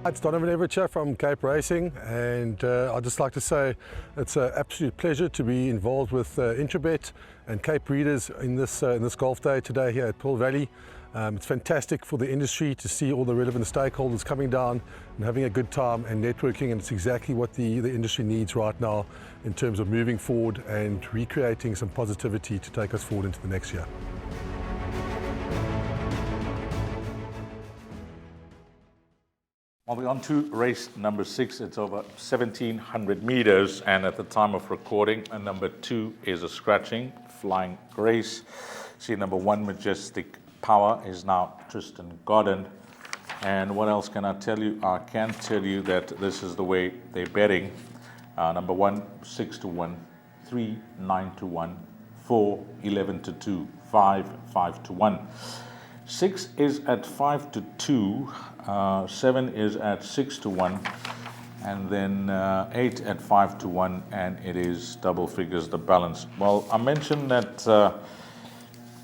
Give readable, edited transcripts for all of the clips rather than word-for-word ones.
It's Donovan Everett from Cape Racing, and I'd just like to say it's an absolute pleasure to be involved with Intrabet and Cape Breeders in this golf day today here at Pearl Valley. It's fantastic for the industry to see all the relevant stakeholders coming down and having a good time and networking, and it's exactly what the industry needs right now in terms of moving forward and recreating some positivity to take us forward into the next year. Well, we're on to race number 6. It's over 1,700 meters, and at the time of recording, number 2 is a scratching, Flying Grace. See, number 1, Majestic Power, is now Tristan Godden. And what else can I tell you? I can tell you that this is the way they're betting. Number 1, 6 to 1, 3, 9 to 1, 4, 11 to 2, 5, 5 to 1. 6 is at 5 to 2, 7 is at 6 to 1, and then 8 at 5 to 1, and it is double figures, the balance. Well, I mentioned that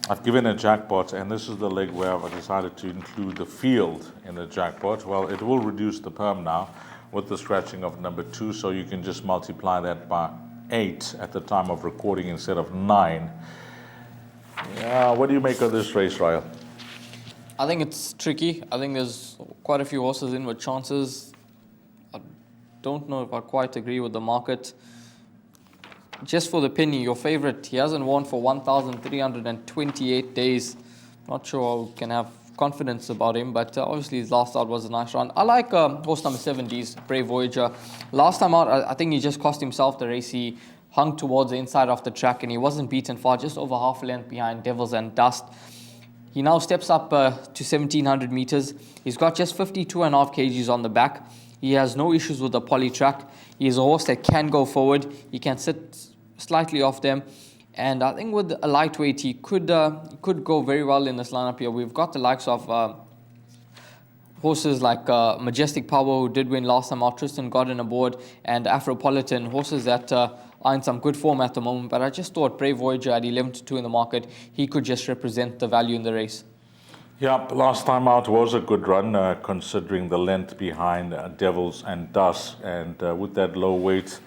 I've given a jackpot, and this is the leg where I've decided to include the field in the jackpot. Well, it will reduce the perm now with the scratching of number 2, so you can just multiply that by 8 at the time of recording instead of 9. Yeah, what do you make of this race, Ryle? I think it's tricky. I think there's quite a few horses in with chances. I don't know if I quite agree with the market. Just for the penny, your favorite, he hasn't won for 1,328 days. Not sure we can have confidence about him, but obviously his last out was a nice run. I like horse number 70's Brave Voyager. Last time out, I think he just cost himself the race. He hung towards the inside of the track and he wasn't beaten far, just over half a length behind Devils and Dust. He now steps up to 1,700 meters. He's got just 52.5 kgs on the back. He has no issues with the poly track. He is a horse that can go forward. He can sit slightly off them. And I think with a lightweight, he could go very well in this lineup here. We've got the likes of horses like Majestic Power, who did win last time out, Tristan Godden aboard, and Afropolitan, horses that are in some good form at the moment. But I just thought Brave Voyager at 11 to 2 in the market, he could just represent the value in the race. Yeah, last time out was a good run, considering the length behind Devils and Dust. And with that low weight,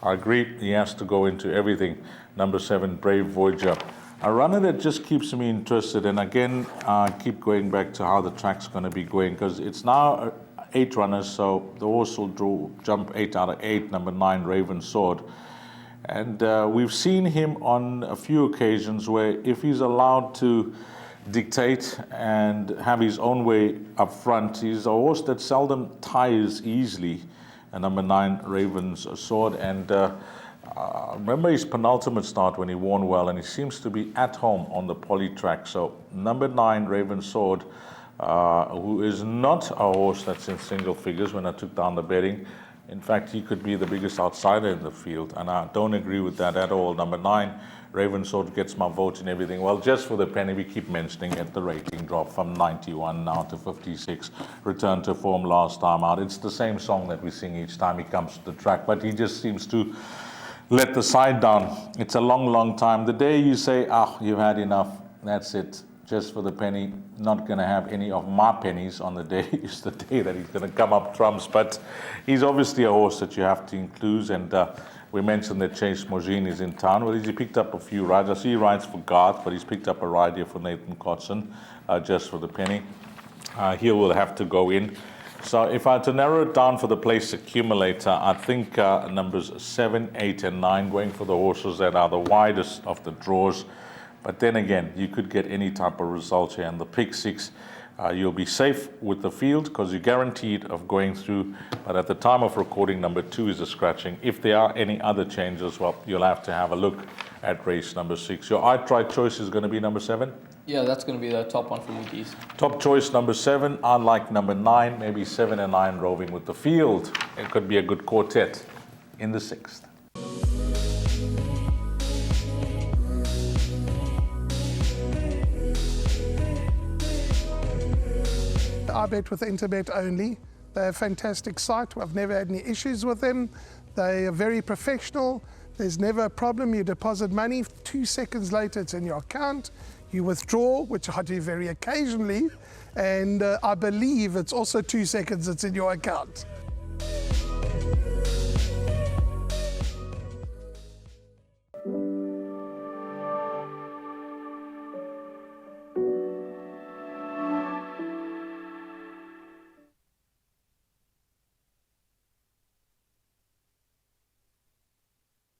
I agree, he has to go into everything. Number 7, Brave Voyager. A runner that just keeps me interested. And again, I keep going back to how the track's going to be going, because it's now 8 runners, so the horse will jump 8 out of 8, number 9, Raven Sword. And we've seen him on a few occasions where if he's allowed to dictate and have his own way up front, he's a horse that seldom tires easily. And number 9, Raven's Sword. And remember his penultimate start when he won well, and he seems to be at home on the poly track. So number 9, Raven's Sword, who is not a horse that's in single figures when I took down the betting. In fact, he could be the biggest outsider in the field, and I don't agree with that at all. Number 9, Raven Sword, gets my vote and everything. Well, just for the penny, we keep mentioning it, the rating drop from 91 now to 56. Return to form last time out. It's the same song that we sing each time he comes to the track, but he just seems to let the side down. It's a long, long time. The day you say, you've had enough, that's it. Just for the penny, not going to have any of my pennies on the day is the day that he's going to come up trumps. But he's obviously a horse that you have to include. And we mentioned that Chase Morgine is in town. Well, he picked up a few rides. I see he rides for Garth, but he's picked up a ride here for Nathan Cotson, just for the penny. He will have to go in. So if I had to narrow it down for the place accumulator, I think numbers 7, 8, and 9, going for the horses that are the widest of the draws. But then again, you could get any type of result here. And the pick 6, you'll be safe with the field because you're guaranteed of going through. But at the time of recording, number 2 is a scratching. If there are any other changes, well, you'll have to have a look at race number 6. Your outright choice is going to be number 7? Yeah, that's going to be the top one for me, Keith. Top choice, number 7. I like number 9, maybe 7 and 9 roving with the field. It could be a good quartet in the 6th. I bet with Interbet only. They're a fantastic site. I've never had any issues with them. They are very professional. There's never a problem. You deposit money, 2 seconds later it's in your account. You withdraw, which I do very occasionally, and I believe it's also 2 seconds it's in your account.